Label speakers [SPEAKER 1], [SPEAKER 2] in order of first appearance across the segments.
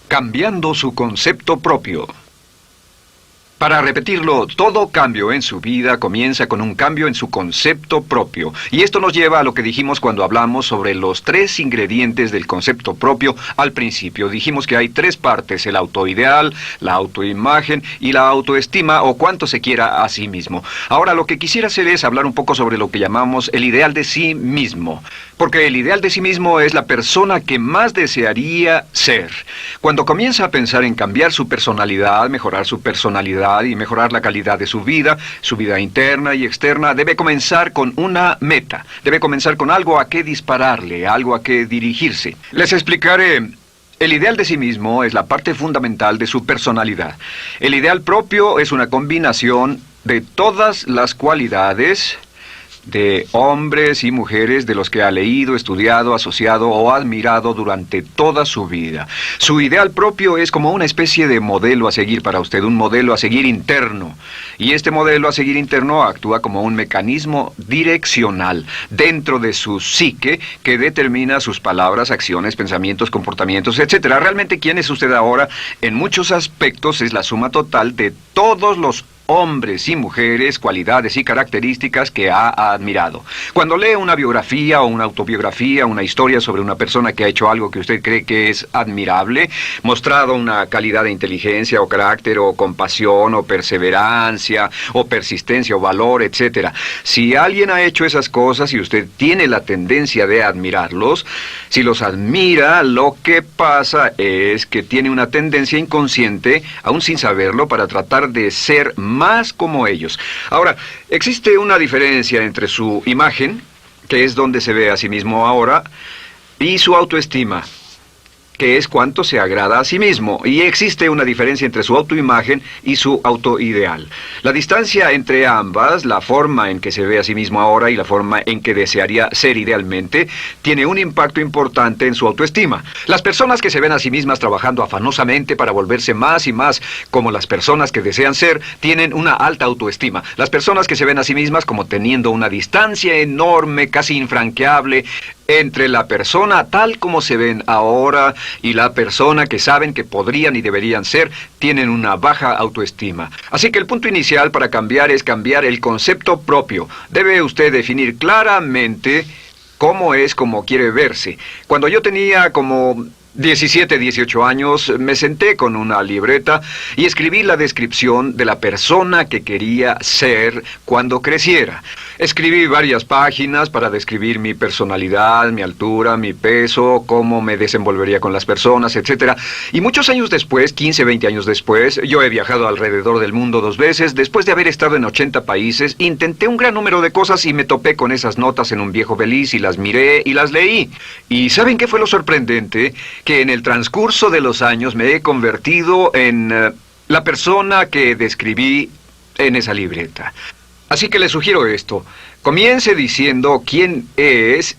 [SPEAKER 1] Cambiando su concepto propio. Para repetirlo, todo cambio en su vida comienza con un cambio en su concepto propio. Y esto nos lleva a lo que dijimos cuando hablamos sobre los 3 ingredientes del concepto propio al principio. Dijimos que hay 3 partes: el autoideal, la autoimagen y la autoestima, o cuánto se quiera a sí mismo. Ahora, lo que quisiera hacer es hablar un poco sobre lo que llamamos el ideal de sí mismo. Porque el ideal de sí mismo es la persona que más desearía ser. Cuando comienza a pensar en cambiar su personalidad, mejorar su personalidad y mejorar la calidad de su vida interna y externa, debe comenzar con una meta. Debe comenzar con algo a qué dispararle, algo a qué dirigirse. Les explicaré. El ideal de sí mismo es la parte fundamental de su personalidad. El ideal propio es una combinación de todas las cualidades de hombres y mujeres de los que ha leído, estudiado, asociado o admirado durante toda su vida. Su ideal propio es como una especie de modelo a seguir para usted, un modelo a seguir interno. Y este modelo a seguir interno actúa como un mecanismo direccional dentro de su psique que determina sus palabras, acciones, pensamientos, comportamientos, etc. Realmente, ¿quién es usted ahora? En muchos aspectos es la suma total de todos los hombres y mujeres, cualidades y características que ha admirado. Cuando lee una biografía o una autobiografía, una historia sobre una persona que ha hecho algo que usted cree que es admirable, mostrado una calidad de inteligencia o carácter o compasión o perseverancia o persistencia o valor, etc. Si alguien ha hecho esas cosas y usted tiene la tendencia de admirarlos, si los admira, lo que pasa es que tiene una tendencia inconsciente, aún sin saberlo, para tratar de ser más como ellos. Ahora, existe una diferencia entre su imagen, que es donde se ve a sí mismo ahora, y su autoestima, que es cuánto se agrada a sí mismo. Y existe una diferencia entre su autoimagen y su autoideal. La distancia entre ambas, la forma en que se ve a sí mismo ahora y la forma en que desearía ser idealmente, tiene un impacto importante en su autoestima. Las personas que se ven a sí mismas trabajando afanosamente para volverse más y más como las personas que desean ser, tienen una alta autoestima. Las personas que se ven a sí mismas como teniendo una distancia enorme, casi infranqueable, entre la persona tal como se ven ahora y la persona que saben que podrían y deberían ser, tienen una baja autoestima. Así que el punto inicial para cambiar es cambiar el concepto propio. Debe usted definir claramente cómo es como quiere verse. Cuando yo tenía como 17, 18 años, me senté con una libreta y escribí la descripción de la persona que quería ser cuando creciera. Escribí varias páginas para describir mi personalidad, mi altura, mi peso, cómo me desenvolvería con las personas, etc. Y muchos años después, 15, 20 años después, yo he viajado alrededor del mundo 2 veces. Después de haber estado en 80 países, intenté un gran número de cosas y me topé con esas notas en un viejo beliz y las miré y las leí. ¿Y saben qué fue lo sorprendente? Que en el transcurso de los años me he convertido en la persona que describí en esa libreta. Así que le sugiero esto: comience diciendo quién es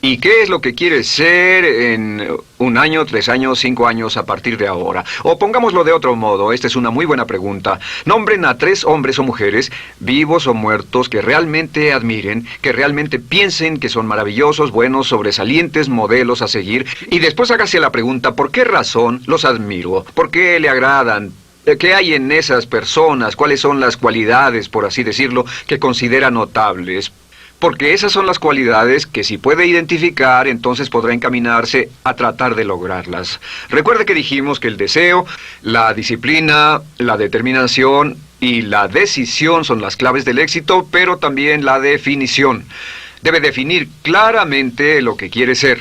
[SPEAKER 1] y qué es lo que quiere ser en 1 año, 3 años, 5 años a partir de ahora. O pongámoslo de otro modo, esta es una muy buena pregunta. Nombren a 3 hombres o mujeres, vivos o muertos, que realmente admiren, que realmente piensen que son maravillosos, buenos, sobresalientes, modelos a seguir. Y después hágase la pregunta: ¿por qué razón los admiro? ¿Por qué le agradan? ¿Qué hay en esas personas? ¿Cuáles son las cualidades, por así decirlo, que considera notables? Porque esas son las cualidades que si puede identificar, entonces podrá encaminarse a tratar de lograrlas. Recuerde que dijimos que el deseo, la disciplina, la determinación y la decisión son las claves del éxito, pero también la definición. Debe definir claramente lo que quiere ser.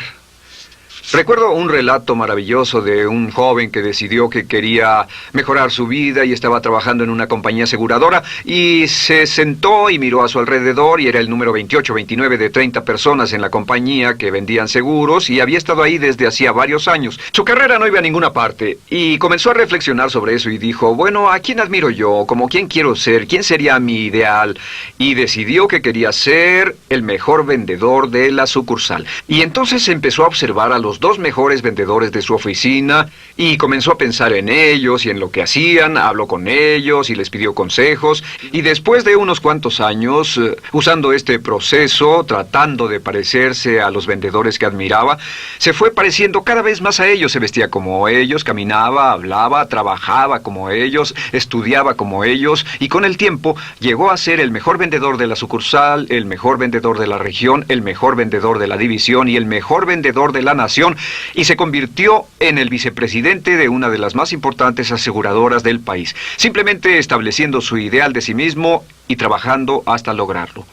[SPEAKER 1] Recuerdo un relato maravilloso de un joven que decidió que quería mejorar su vida y estaba trabajando en una compañía aseguradora y se sentó y miró a su alrededor y era el número 28, 29 de 30 personas en la compañía que vendían seguros y había estado ahí desde hacía varios años. Su carrera no iba a ninguna parte y comenzó a reflexionar sobre eso y dijo: bueno, ¿a quién admiro yo? ¿Cómo quién quiero ser? ¿Quién sería mi ideal? Y decidió que quería ser el mejor vendedor de la sucursal. Y entonces empezó a observar a los los 2 mejores vendedores de su oficina y comenzó a pensar en ellos y en lo que hacían, habló con ellos y les pidió consejos. Y después de unos cuantos años, usando este proceso, tratando de parecerse a los vendedores que admiraba, se fue pareciendo cada vez más a ellos. Se vestía como ellos, caminaba, hablaba, trabajaba como ellos, estudiaba como ellos, y con el tiempo llegó a ser el mejor vendedor de la sucursal, el mejor vendedor de la región, el mejor vendedor de la división y el mejor vendedor de la nación, y se convirtió en el vicepresidente de una de las más importantes aseguradoras del país, simplemente estableciendo su ideal de sí mismo y trabajando hasta lograrlo.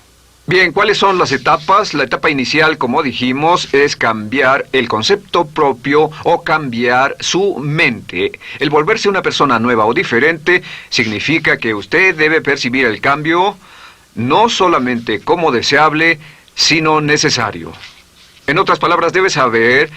[SPEAKER 1] Bien, ¿cuáles son las etapas? La etapa inicial, como dijimos, es cambiar el concepto propio o cambiar su mente. El volverse una persona nueva o diferente significa que usted debe percibir el cambio no solamente como deseable, sino necesario. En otras palabras, debe saber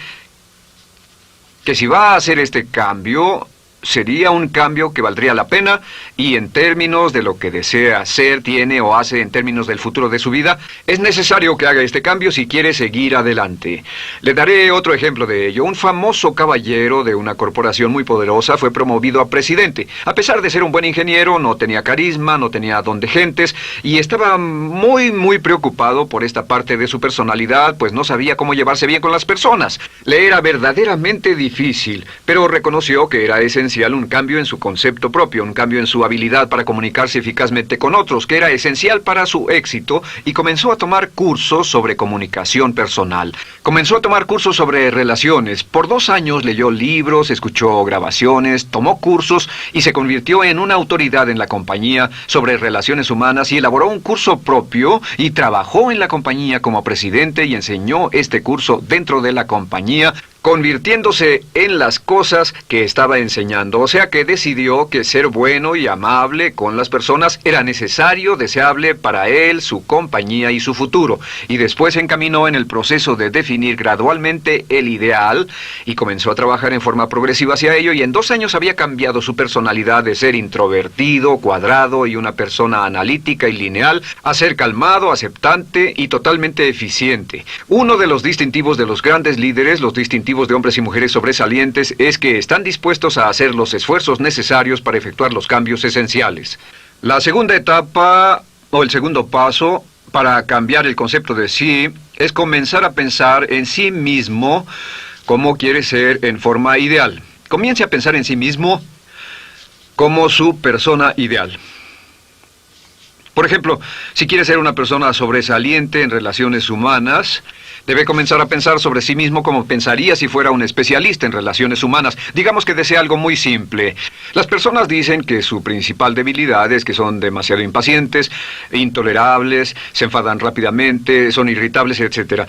[SPEAKER 1] que si va a hacer este cambio, sería un cambio que valdría la pena, y en términos de lo que desea hacer, tiene o hace en términos del futuro de su vida, es necesario que haga este cambio si quiere seguir adelante. Le daré otro ejemplo de ello. Un famoso caballero de una corporación muy poderosa fue promovido a presidente. A pesar de ser un buen ingeniero, no tenía carisma, no tenía don de gentes, y estaba muy preocupado por esta parte de su personalidad, pues no sabía cómo llevarse bien con las personas. Le era verdaderamente difícil, pero reconoció que era esencial un cambio en su concepto propio, un cambio en su habilidad para comunicarse eficazmente con otros, que era esencial para su éxito, y comenzó a tomar cursos sobre comunicación personal. Comenzó a tomar cursos sobre relaciones. Por 2 años leyó libros, escuchó grabaciones, tomó cursos y se convirtió en una autoridad en la compañía sobre relaciones humanas, y elaboró un curso propio y trabajó en la compañía como presidente y enseñó este curso dentro de la compañía, convirtiéndose en las cosas que estaba enseñando. O sea que decidió que ser bueno y amable con las personas era necesario, deseable para él, su compañía y su futuro. Y después se encaminó en el proceso de definir gradualmente el ideal y comenzó a trabajar en forma progresiva hacia ello, y en 2 años había cambiado su personalidad de ser introvertido, cuadrado y una persona analítica y lineal a ser calmado, aceptante y totalmente eficiente. Uno de los distintivos de los grandes líderes, los distintivos de hombres y mujeres sobresalientes, es que están dispuestos a hacer los esfuerzos necesarios para efectuar los cambios esenciales. La segunda etapa, o el segundo paso, para cambiar el concepto de sí, es comenzar a pensar en sí mismo como quiere ser en forma ideal. Comience a pensar en sí mismo como su persona ideal. Por ejemplo, si quiere ser una persona sobresaliente en relaciones humanas, debe comenzar a pensar sobre sí mismo como pensaría si fuera un especialista en relaciones humanas. Digamos que desea algo muy simple. Las personas dicen que su principal debilidad es que son demasiado impacientes, intolerables, se enfadan rápidamente, son irritables, etc.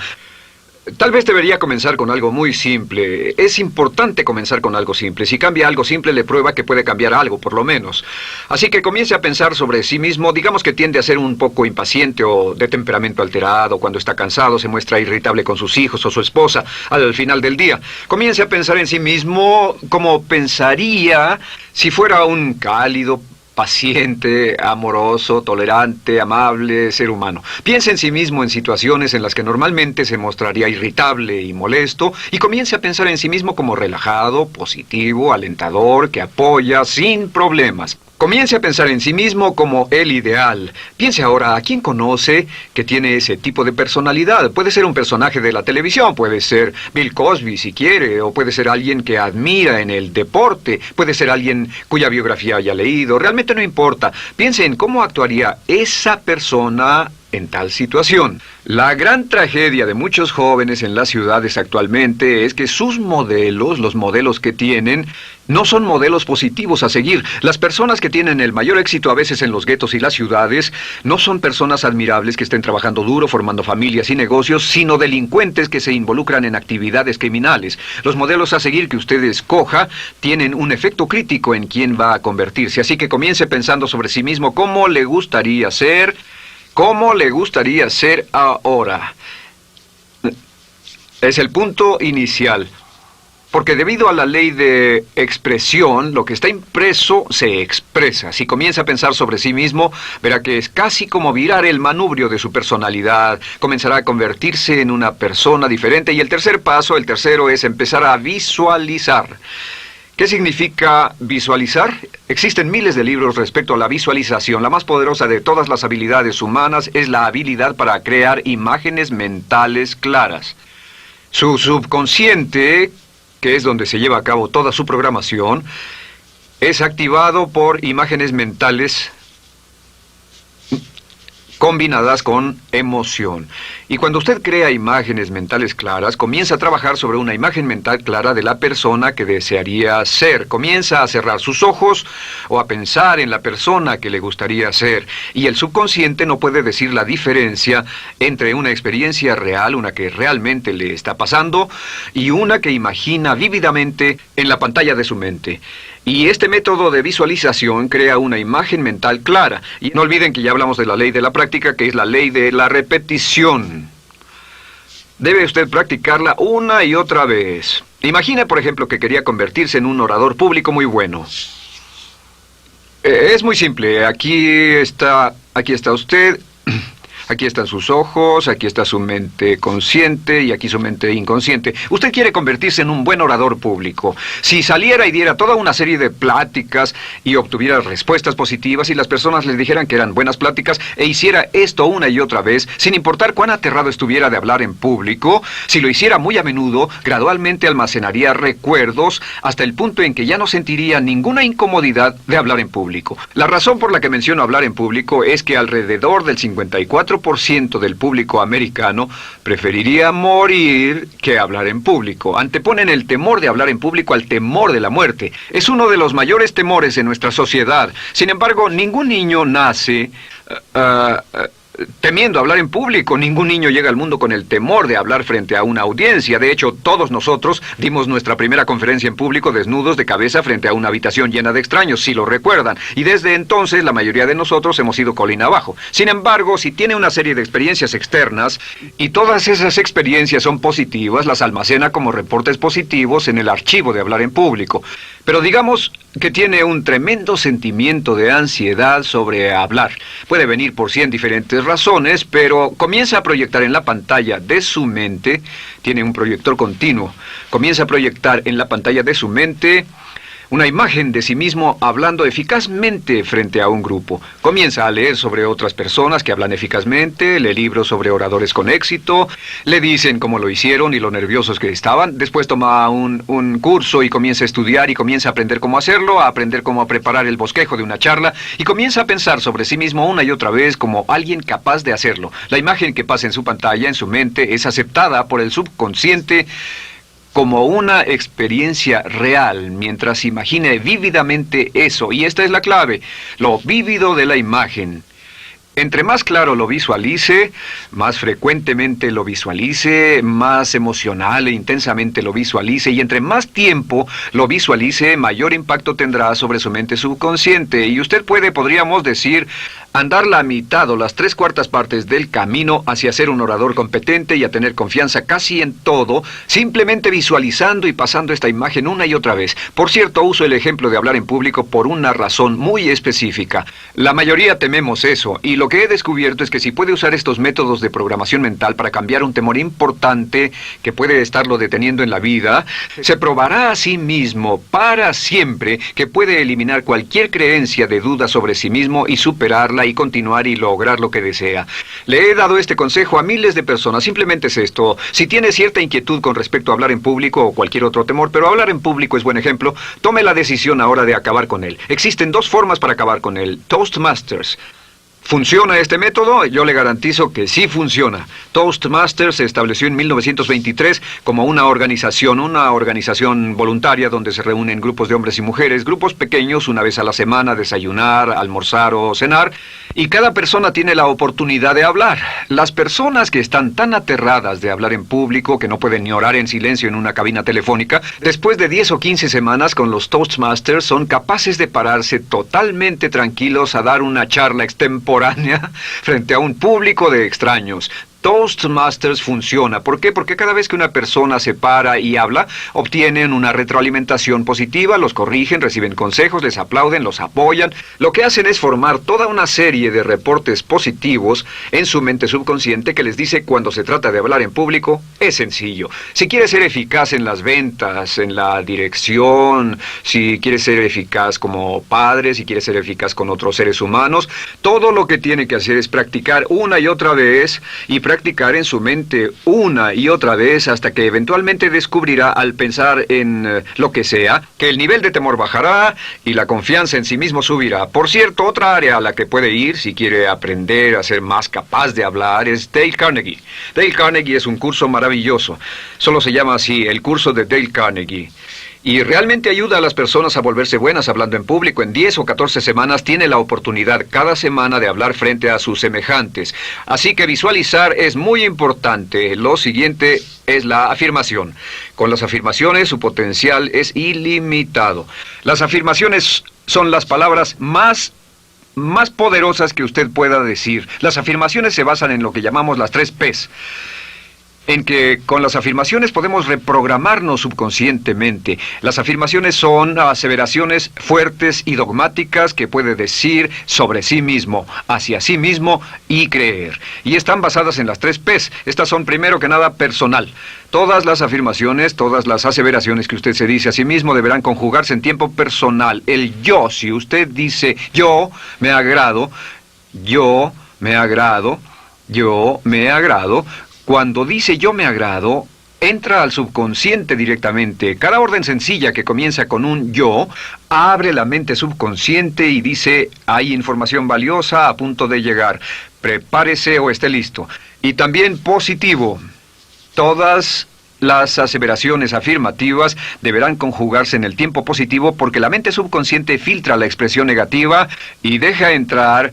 [SPEAKER 1] Tal vez debería comenzar con algo muy simple. Es importante comenzar con algo simple. Si cambia algo simple, le prueba que puede cambiar algo, por lo menos. Así que comience a pensar sobre sí mismo. Digamos que tiende a ser un poco impaciente o de temperamento alterado. Cuando está cansado, se muestra irritable con sus hijos o su esposa al final del día. Comience a pensar en sí mismo como pensaría si fuera un cálido, paciente, amoroso, tolerante, amable ser humano. Piense en sí mismo en situaciones en las que normalmente se mostraría irritable y molesto, y comience a pensar en sí mismo como relajado, positivo, alentador, que apoya sin problemas. Comience a pensar en sí mismo como el ideal. Piense ahora a quién conoce que tiene ese tipo de personalidad. Puede ser un personaje de la televisión, puede ser Bill Cosby si quiere, o puede ser alguien que admira en el deporte, puede ser alguien cuya biografía haya leído. Realmente no importa. Piense en cómo actuaría esa persona en tal situación. La gran tragedia de muchos jóvenes en las ciudades actualmente es que sus modelos, los modelos que tienen, no son modelos positivos a seguir. Las personas que tienen el mayor éxito a veces en los guetos y las ciudades no son personas admirables que estén trabajando duro, formando familias y negocios, sino delincuentes que se involucran en actividades criminales. Los modelos a seguir que usted escoja tienen un efecto crítico en quién va a convertirse. Así que comience pensando sobre sí mismo cómo le gustaría ser. ¿Cómo le gustaría ser ahora? Es el punto inicial. Porque debido a la ley de expresión, lo que está impreso se expresa. Si comienza a pensar sobre sí mismo, verá que es casi como virar el manubrio de su personalidad. Comenzará a convertirse en una persona diferente. Y el tercer paso, el tercero, es empezar a visualizar. ¿Qué significa visualizar? Existen miles de libros respecto a la visualización. La más poderosa de todas las habilidades humanas es la habilidad para crear imágenes mentales claras. Su subconsciente, que es donde se lleva a cabo toda su programación, es activado por imágenes mentales combinadas con emoción. Y cuando usted crea imágenes mentales claras, comienza a trabajar sobre una imagen mental clara de la persona que desearía ser. Comienza a cerrar sus ojos o a pensar en la persona que le gustaría ser. Y el subconsciente no puede decir la diferencia entre una experiencia real, una que realmente le está pasando, y una que imagina vívidamente en la pantalla de su mente. Y este método de visualización crea una imagen mental clara. Y no olviden que ya hablamos de la ley de la práctica, que es la ley de la repetición. Debe usted practicarla una y otra vez. Imagine, por ejemplo, que quería convertirse en un orador público muy bueno. Es muy simple. Aquí está usted. Aquí están sus ojos, aquí está su mente consciente y aquí su mente inconsciente. Usted quiere convertirse en un buen orador público. Si saliera y diera toda una serie de pláticas y obtuviera respuestas positivas y las personas le dijeran que eran buenas pláticas e hiciera esto una y otra vez, sin importar cuán aterrado estuviera de hablar en público, si lo hiciera muy a menudo, gradualmente almacenaría recuerdos hasta el punto en que ya no sentiría ninguna incomodidad de hablar en público. La razón por la que menciono hablar en público es que alrededor del 54% del público americano preferiría morir que hablar en público. Anteponen el temor de hablar en público al temor de la muerte. Es uno de los mayores temores en nuestra sociedad. Sin embargo, ningún niño nace temiendo hablar en público. Ningún niño llega al mundo con el temor de hablar frente a una audiencia. De hecho, todos nosotros dimos nuestra primera conferencia en público desnudos de cabeza frente a una habitación llena de extraños, si lo recuerdan. Y desde entonces, la mayoría de nosotros hemos ido colina abajo. Sin embargo, si tiene una serie de experiencias externas, y todas esas experiencias son positivas, las almacena como reportes positivos en el archivo de hablar en público. Pero digamos que tiene un tremendo sentimiento de ansiedad sobre hablar. Puede venir por 100 diferentes razones, pero comienza a proyectar en la pantalla de su mente, tiene un proyector continuo, comienza a proyectar en la pantalla de su mente una imagen de sí mismo hablando eficazmente frente a un grupo. Comienza a leer sobre otras personas que hablan eficazmente, lee libros sobre oradores con éxito, le dicen cómo lo hicieron y lo nerviosos que estaban. Después toma un curso y comienza a estudiar y comienza a aprender cómo hacerlo, a aprender cómo preparar el bosquejo de una charla y comienza a pensar sobre sí mismo una y otra vez como alguien capaz de hacerlo. La imagen que pasa en su pantalla, en su mente, es aceptada por el subconsciente como una experiencia real, mientras imagine vívidamente eso. Y esta es la clave, lo vívido de la imagen. Entre más claro lo visualice, más frecuentemente lo visualice, más emocional e intensamente lo visualice, y entre más tiempo lo visualice, mayor impacto tendrá sobre su mente subconsciente. Y usted podríamos decir, andar la mitad o las 3/4 partes del camino hacia ser un orador competente y a tener confianza casi en todo, simplemente visualizando y pasando esta imagen una y otra vez. Por cierto, uso el ejemplo de hablar en público por una razón muy específica. La mayoría tememos eso, y lo que he descubierto es que si puede usar estos métodos de programación mental para cambiar un temor importante que puede estarlo deteniendo en la vida, se probará a sí mismo para siempre que puede eliminar cualquier creencia de duda sobre sí mismo y superarla y continuar y lograr lo que desea. Le he dado este consejo a miles de personas. Simplemente es esto: si tiene cierta inquietud con respecto a hablar en público o cualquier otro temor, pero hablar en público es buen ejemplo, tome la decisión ahora de acabar con él. Existen 2 formas para acabar con él. Toastmasters. ¿Funciona este método? Yo le garantizo que sí funciona. Toastmasters se estableció en 1923 como una organización voluntaria donde se reúnen grupos de hombres y mujeres, grupos pequeños, una vez a la semana, desayunar, almorzar o cenar, y cada persona tiene la oportunidad de hablar. Las personas que están tan aterradas de hablar en público que no pueden ni orar en silencio en una cabina telefónica, después de 10 o 15 semanas con los Toastmasters son capaces de pararse totalmente tranquilos a dar una charla extemporánea frente a un público de extraños. Toastmasters funciona. ¿Por qué? Porque cada vez que una persona se para y habla, obtienen una retroalimentación positiva, los corrigen, reciben consejos, les aplauden, los apoyan. Lo que hacen es formar toda una serie de reportes positivos en su mente subconsciente que les dice cuando se trata de hablar en público, es sencillo. Si quieres ser eficaz en las ventas, en la dirección, si quieres ser eficaz como padre, si quieres ser eficaz con otros seres humanos, todo lo que tiene que hacer es practicar una y otra vez y practicar en su mente una y otra vez hasta que eventualmente descubrirá al pensar en lo que sea, que el nivel de temor bajará y la confianza en sí mismo subirá. Por cierto, otra área a la que puede ir si quiere aprender a ser más capaz de hablar es Dale Carnegie. Dale Carnegie es un curso maravilloso. Solo se llama así, el curso de Dale Carnegie. Y realmente ayuda a las personas a volverse buenas hablando en público. En 10 o 14 semanas tiene la oportunidad cada semana de hablar frente a sus semejantes. Así que visualizar es muy importante. Lo siguiente es la afirmación. Con las afirmaciones su potencial es ilimitado. Las afirmaciones son las palabras más poderosas que usted pueda decir. Las afirmaciones se basan en lo que llamamos las 3 Ps. En que con las afirmaciones podemos reprogramarnos subconscientemente. Las afirmaciones son aseveraciones fuertes y dogmáticas que puede decir sobre sí mismo, hacia sí mismo y creer. Y están basadas en las 3 Ps. Estas son primero que nada personal. Todas las afirmaciones, todas las aseveraciones que usted se dice a sí mismo deberán conjugarse en tiempo personal. El yo, si usted dice yo me agrado, yo me agrado, yo me agrado. Cuando dice yo me agrado, entra al subconsciente directamente. Cada orden sencilla que comienza con un yo, abre la mente subconsciente y dice, hay información valiosa a punto de llegar. Prepárese o esté listo. Y también positivo. Todas las aseveraciones afirmativas deberán conjugarse en el tiempo positivo porque la mente subconsciente filtra la expresión negativa y deja entrar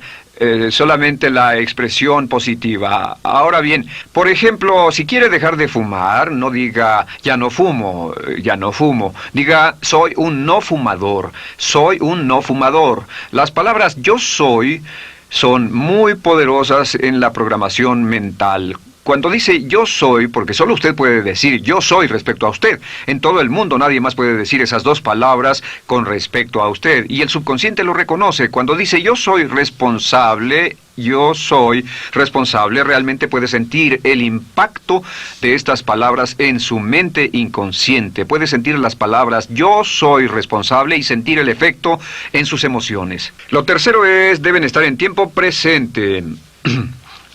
[SPEAKER 1] solamente la expresión positiva. Ahora bien, por ejemplo, si quiere dejar de fumar, no diga ya no fumo, ya no fumo. Diga soy un no fumador, soy un no fumador. Las palabras yo soy son muy poderosas en la programación mental. Cuando dice yo soy, porque solo usted puede decir yo soy respecto a usted. En todo el mundo nadie más puede decir esas 2 palabras con respecto a usted. Y el subconsciente lo reconoce. Cuando dice yo soy responsable, realmente puede sentir el impacto de estas palabras en su mente inconsciente. Puede sentir las palabras yo soy responsable y sentir el efecto en sus emociones. Lo tercero es, deben estar en tiempo presente.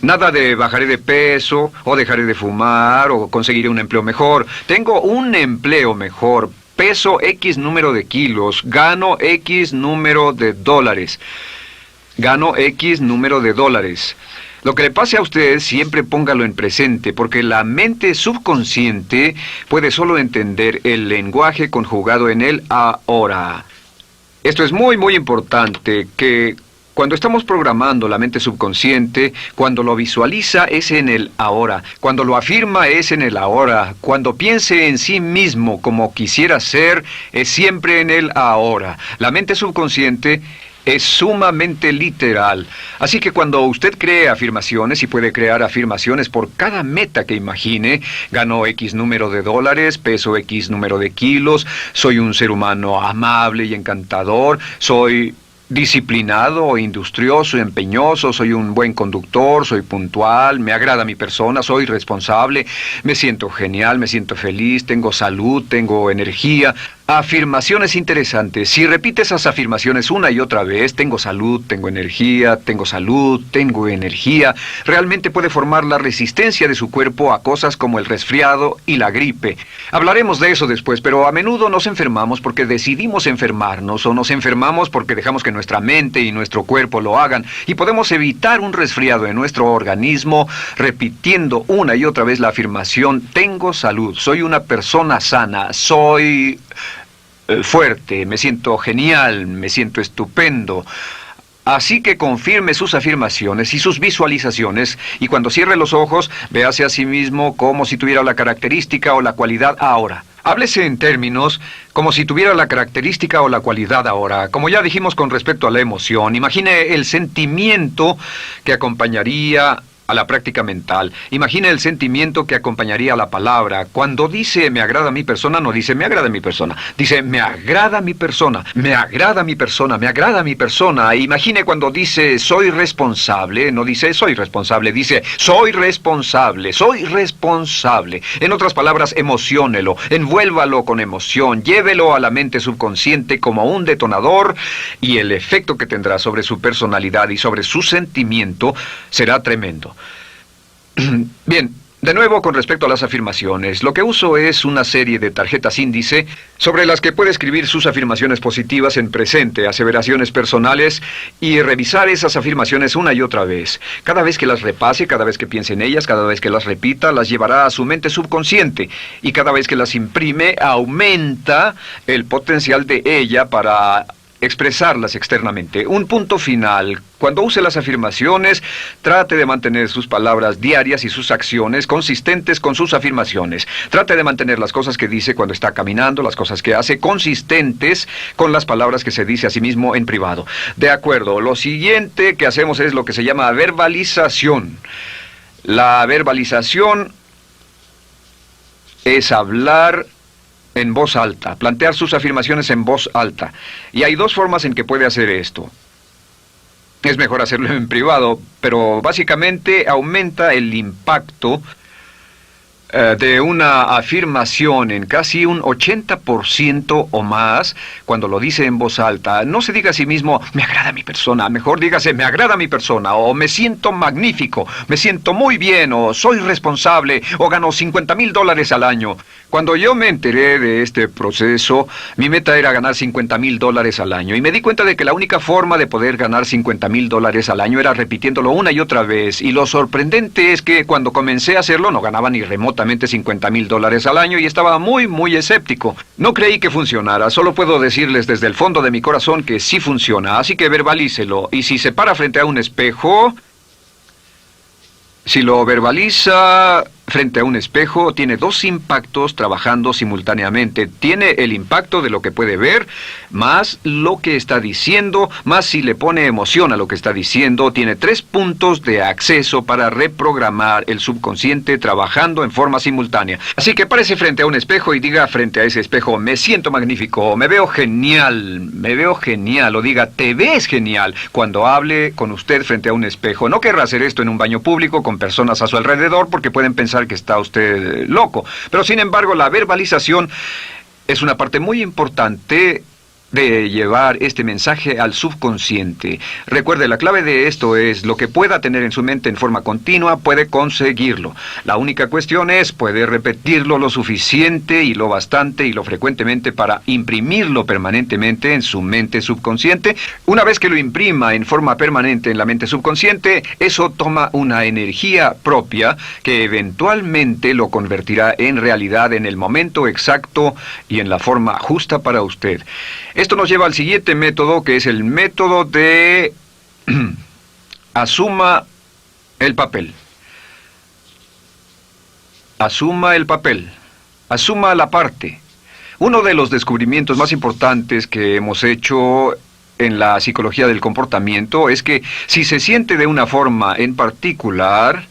[SPEAKER 1] Nada de bajaré de peso, o dejaré de fumar, o conseguiré un empleo mejor. Tengo un empleo mejor, peso X número de kilos, gano X número de dólares. Gano X número de dólares. Lo que le pase a usted, siempre póngalo en presente, porque la mente subconsciente puede solo entender el lenguaje conjugado en el ahora. Esto es muy, muy importante, que cuando estamos programando la mente subconsciente, cuando lo visualiza es en el ahora, cuando lo afirma es en el ahora, cuando piense en sí mismo como quisiera ser, es siempre en el ahora. La mente subconsciente es sumamente literal. Así que cuando usted cree afirmaciones, y puede crear afirmaciones por cada meta que imagine, gano X número de dólares, peso X número de kilos, soy un ser humano amable y encantador, soy disciplinado, industrioso, empeñoso, soy un buen conductor, soy puntual, me agrada mi persona, soy responsable, me siento genial, me siento feliz, tengo salud, tengo energía. Afirmaciones interesantes. Si repite esas afirmaciones una y otra vez, tengo salud, tengo energía, tengo salud, tengo energía, realmente puede formar la resistencia de su cuerpo a cosas como el resfriado y la gripe. Hablaremos de eso después, pero a menudo nos enfermamos porque decidimos enfermarnos o nos enfermamos porque dejamos que nuestra mente y nuestro cuerpo lo hagan y podemos evitar un resfriado en nuestro organismo repitiendo una y otra vez la afirmación tengo salud, soy una persona sana, soy fuerte, me siento genial, me siento estupendo. Así que confirme sus afirmaciones y sus visualizaciones y cuando cierre los ojos, véase a sí mismo como si tuviera la característica o la cualidad ahora. Háblese en términos como si tuviera la característica o la cualidad ahora. Como ya dijimos con respecto a la emoción, imagine el sentimiento que acompañaría a la práctica mental. Imagina el sentimiento que acompañaría a la palabra. Cuando dice me agrada mi persona, no dice me agrada mi persona. Dice me agrada mi persona, me agrada mi persona, me agrada mi persona. Imagine cuando dice soy responsable, no dice soy responsable, dice soy responsable, soy responsable. En otras palabras, emociónelo, envuélvalo con emoción, llévelo a la mente subconsciente como un detonador y el efecto que tendrá sobre su personalidad y sobre su sentimiento será tremendo. Bien, de nuevo con respecto a las afirmaciones, lo que uso es una serie de tarjetas índice sobre las que puede escribir sus afirmaciones positivas en presente, aseveraciones personales y revisar esas afirmaciones una y otra vez. Cada vez que las repase, cada vez que piense en ellas, cada vez que las repita, las llevará a su mente subconsciente y cada vez que las imprime, aumenta el potencial de ella para expresarlas externamente. Un punto final. Cuando use las afirmaciones, trate de mantener sus palabras diarias y sus acciones consistentes con sus afirmaciones. Trate de mantener las cosas que dice cuando está caminando, las cosas que hace, consistentes con las palabras que se dice a sí mismo en privado. De acuerdo, lo siguiente que hacemos es lo que se llama verbalización. La verbalización es hablar en voz alta, plantear sus afirmaciones en voz alta. Y hay dos formas en que puede hacer esto. Es mejor hacerlo en privado, pero básicamente aumenta el impacto de una afirmación en casi un 80% o más cuando lo dice en voz alta. No se diga a sí mismo, me agrada mi persona, mejor dígase, me agrada mi persona, o me siento magnífico, me siento muy bien, o soy responsable, o gano $50,000 al año. Cuando yo me enteré de este proceso, mi meta era ganar $50,000 al año, y me di cuenta de que la única forma de poder ganar $50,000 al año era repitiéndolo una y otra vez, y lo sorprendente es que cuando comencé a hacerlo no ganaba ni remotamente $50,000 al año y estaba muy escéptico. No creí que funcionara, solo puedo decirles desde el fondo de mi corazón que sí funciona, así que verbalícelo. Y si se para frente a un espejo, si lo verbaliza frente a un espejo, tiene dos impactos trabajando simultáneamente. Tiene el impacto de lo que puede ver, más lo que está diciendo, más si le pone emoción a lo que está diciendo. Tiene 3 puntos de acceso para reprogramar el subconsciente trabajando en forma simultánea. Así que párese frente a un espejo y diga frente a ese espejo, me siento magnífico, me veo genial, o diga, te ves genial, cuando hable con usted frente a un espejo. No querrá hacer esto en un baño público con personas a su alrededor porque pueden pensar que está usted loco. Pero sin embargo, la verbalización es una parte muy importante de llevar este mensaje al subconsciente. Recuerde, la clave de esto es lo que pueda tener en su mente en forma continua, puede conseguirlo. La única cuestión es, puede repetirlo lo suficiente y lo bastante y lo frecuentemente para imprimirlo permanentemente en su mente subconsciente. Una vez que lo imprima en forma permanente en la mente subconsciente, eso toma una energía propia que eventualmente lo convertirá en realidad en el momento exacto y en la forma justa para usted. Esto nos lleva al siguiente método, que es el método de asuma el papel. Asuma el papel. Asuma la parte. Uno de los descubrimientos más importantes que hemos hecho en la psicología del comportamiento es que si se siente de una forma en particular,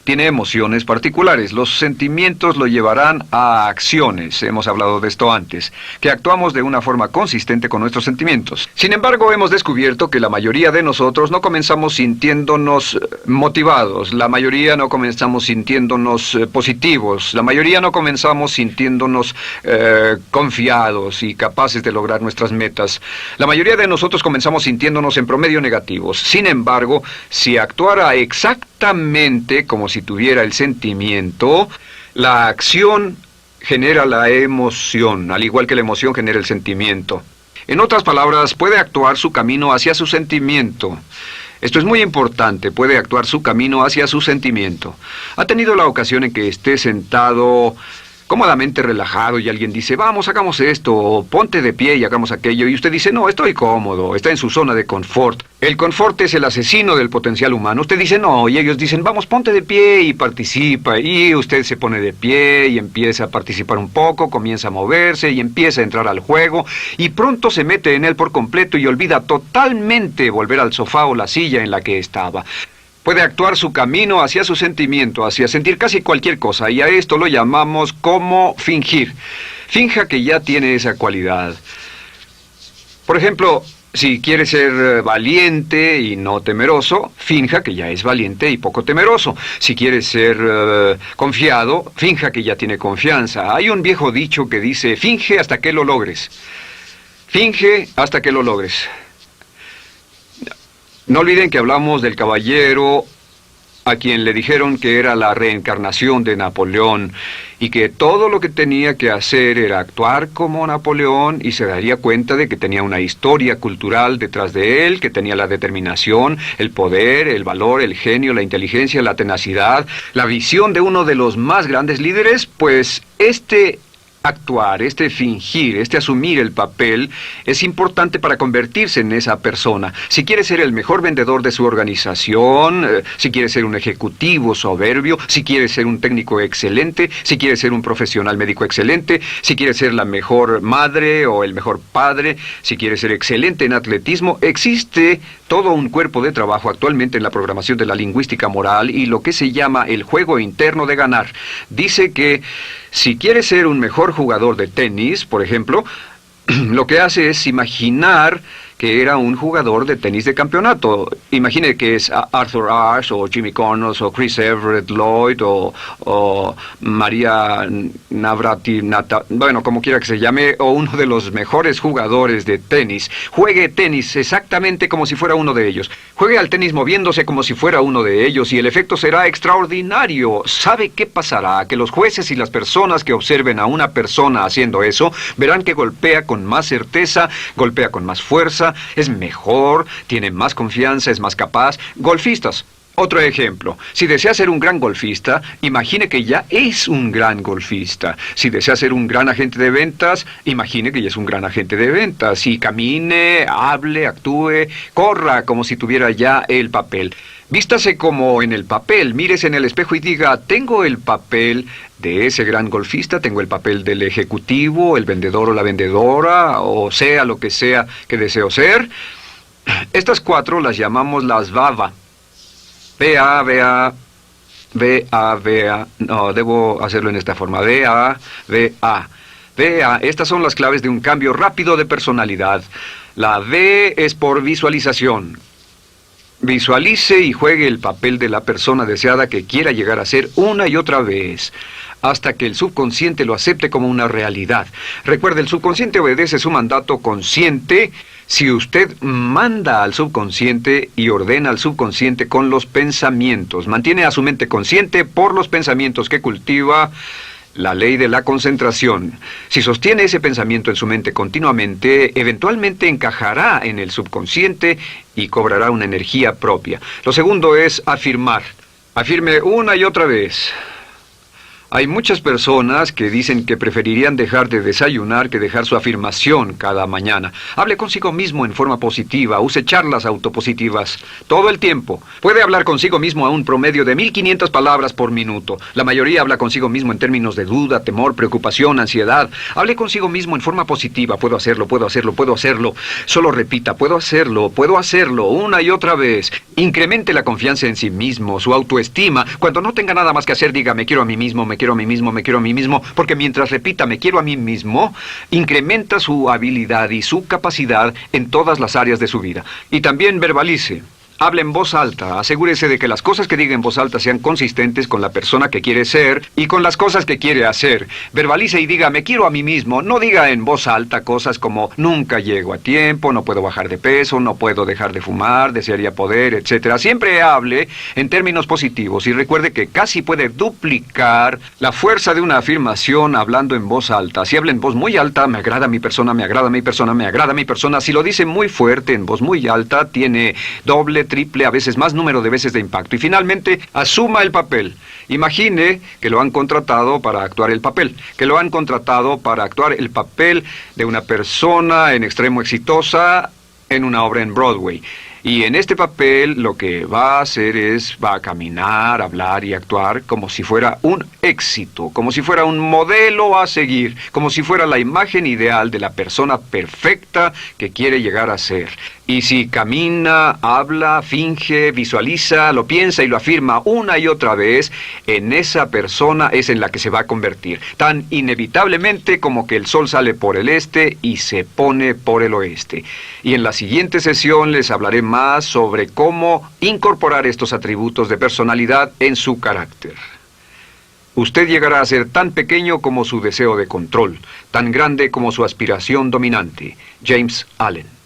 [SPEAKER 1] tiene emociones particulares. Los sentimientos lo llevarán a acciones, hemos hablado de esto antes, que actuamos de una forma consistente con nuestros sentimientos. Sin embargo, hemos descubierto que la mayoría de nosotros no comenzamos sintiéndonos motivados, la mayoría no comenzamos sintiéndonos positivos, la mayoría no comenzamos sintiéndonos confiados y capaces de lograr nuestras metas. La mayoría de nosotros comenzamos sintiéndonos en promedio negativos. Sin embargo, si actuara exactamente como si tuviera el sentimiento, la acción genera la emoción, al igual que la emoción genera el sentimiento. En otras palabras, puede actuar su camino hacia su sentimiento. Esto es muy importante, puede actuar su camino hacia su sentimiento. ¿Ha tenido la ocasión en que esté sentado cómodamente relajado y alguien dice, vamos, hagamos esto, o ponte de pie y hagamos aquello, y usted dice, no, estoy cómodo, está en su zona de confort? El confort es el asesino del potencial humano. Usted dice, no, y ellos dicen, vamos, ponte de pie y participa, y usted se pone de pie y empieza a participar un poco, comienza a moverse y empieza a entrar al juego, y pronto se mete en él por completo y olvida totalmente volver al sofá o la silla en la que estaba. Puede actuar su camino hacia su sentimiento, hacia sentir casi cualquier cosa, y a esto lo llamamos como fingir. Finja que ya tiene esa cualidad. Por ejemplo, si quiere ser valiente y no temeroso, finja que ya es valiente y poco temeroso. Si quiere ser confiado, finja que ya tiene confianza. Hay un viejo dicho que dice, finge hasta que lo logres. Finge hasta que lo logres. No olviden que hablamos del caballero a quien le dijeron que era la reencarnación de Napoleón y que todo lo que tenía que hacer era actuar como Napoleón y se daría cuenta de que tenía una historia cultural detrás de él, que tenía la determinación, el poder, el valor, el genio, la inteligencia, la tenacidad, la visión de uno de los más grandes líderes. Pues actuar, fingir, asumir el papel es importante para convertirse en esa persona. Si quiere ser el mejor vendedor de su organización, si quiere ser un ejecutivo soberbio, si quiere ser un técnico excelente, si quiere ser un profesional médico excelente, si quiere ser la mejor madre o el mejor padre, si quiere ser excelente en atletismo, existe todo un cuerpo de trabajo actualmente en la programación de la lingüística moral y lo que se llama el juego interno de ganar. Dice que si quiere ser un mejor jugador de tenis, por ejemplo, lo que hace es imaginar que era un jugador de tenis de campeonato. Imagine que es Arthur Ashe, o Jimmy Connors, o Chris Everett Lloyd, o María Navratilova, bueno, como quiera que se llame, o uno de los mejores jugadores de tenis. Juegue tenis exactamente como si fuera uno de ellos. Juegue al tenis moviéndose como si fuera uno de ellos y el efecto será extraordinario. ¿Sabe qué pasará? Que los jueces y las personas que observen a una persona haciendo eso verán que golpea con más certeza, golpea con más fuerza, es mejor, tiene más confianza, es más capaz. Golfistas. Otro ejemplo. Si desea ser un gran golfista, imagine que ya es un gran golfista. Si desea ser un gran agente de ventas, imagine que ya es un gran agente de ventas. Y camine, hable, actúe, corra como si tuviera ya el papel. Vístase como en el papel, mírese en el espejo y diga, tengo el papel de ese gran golfista, tengo el papel del ejecutivo, el vendedor o la vendedora, o sea lo que sea que deseo ser. Estas 4 las llamamos las VAVA. V-A, no, debo hacerlo en esta forma, V-A. Estas son las claves de un cambio rápido de personalidad. La V es por visualización. Visualice y juegue el papel de la persona deseada que quiera llegar a ser una y otra vez, hasta que el subconsciente lo acepte como una realidad. Recuerde, el subconsciente obedece su mandato consciente. Si usted manda al subconsciente y ordena al subconsciente con los pensamientos, mantiene a su mente consciente por los pensamientos que cultiva, la ley de la concentración. Si sostiene ese pensamiento en su mente continuamente, eventualmente encajará en el subconsciente y cobrará una energía propia. Lo segundo es afirmar. Afirme una y otra vez. Hay muchas personas que dicen que preferirían dejar de desayunar que dejar su afirmación cada mañana. Hable consigo mismo en forma positiva, use charlas autopositivas todo el tiempo. Puede hablar consigo mismo a un promedio de 1500 palabras por minuto. La mayoría habla consigo mismo en términos de duda, temor, preocupación, ansiedad. Hable consigo mismo en forma positiva. Puedo hacerlo, puedo hacerlo, puedo hacerlo. Solo repita, puedo hacerlo, una y otra vez. Incremente la confianza en sí mismo, su autoestima. Cuando no tenga nada más que hacer, diga, me quiero a mí mismo, me quiero a mí mismo, me quiero a mí mismo, porque mientras repita, me quiero a mí mismo, incrementa su habilidad y su capacidad en todas las áreas de su vida. Y también verbalice. Hable en voz alta, asegúrese de que las cosas que diga en voz alta sean consistentes con la persona que quiere ser y con las cosas que quiere hacer. Verbalice y diga, me quiero a mí mismo. No diga en voz alta cosas como, nunca llego a tiempo, no puedo bajar de peso, no puedo dejar de fumar, desearía poder, etc. Siempre hable en términos positivos y recuerde que casi puede duplicar la fuerza de una afirmación hablando en voz alta. Si habla en voz muy alta, me agrada mi persona, me agrada mi persona, me agrada mi persona. Si lo dice muy fuerte, en voz muy alta, tiene doble, triple, a veces más número de veces de impacto. Y finalmente, asuma el papel. Imagine que lo han contratado para actuar el papel, que lo han contratado para actuar el papel de una persona en extremo exitosa en una obra en Broadway. Y en este papel lo que va a hacer es, va a caminar, hablar y actuar como si fuera un éxito, como si fuera un modelo a seguir, como si fuera la imagen ideal de la persona perfecta que quiere llegar a ser. Y si camina, habla, finge, visualiza, lo piensa y lo afirma una y otra vez, en esa persona es en la que se va a convertir, tan inevitablemente como que el sol sale por el este y se pone por el oeste. Y en la siguiente sesión les hablaré más sobre cómo incorporar estos atributos de personalidad en su carácter. Usted llegará a ser tan pequeño como su deseo de control, tan grande como su aspiración dominante. James Allen.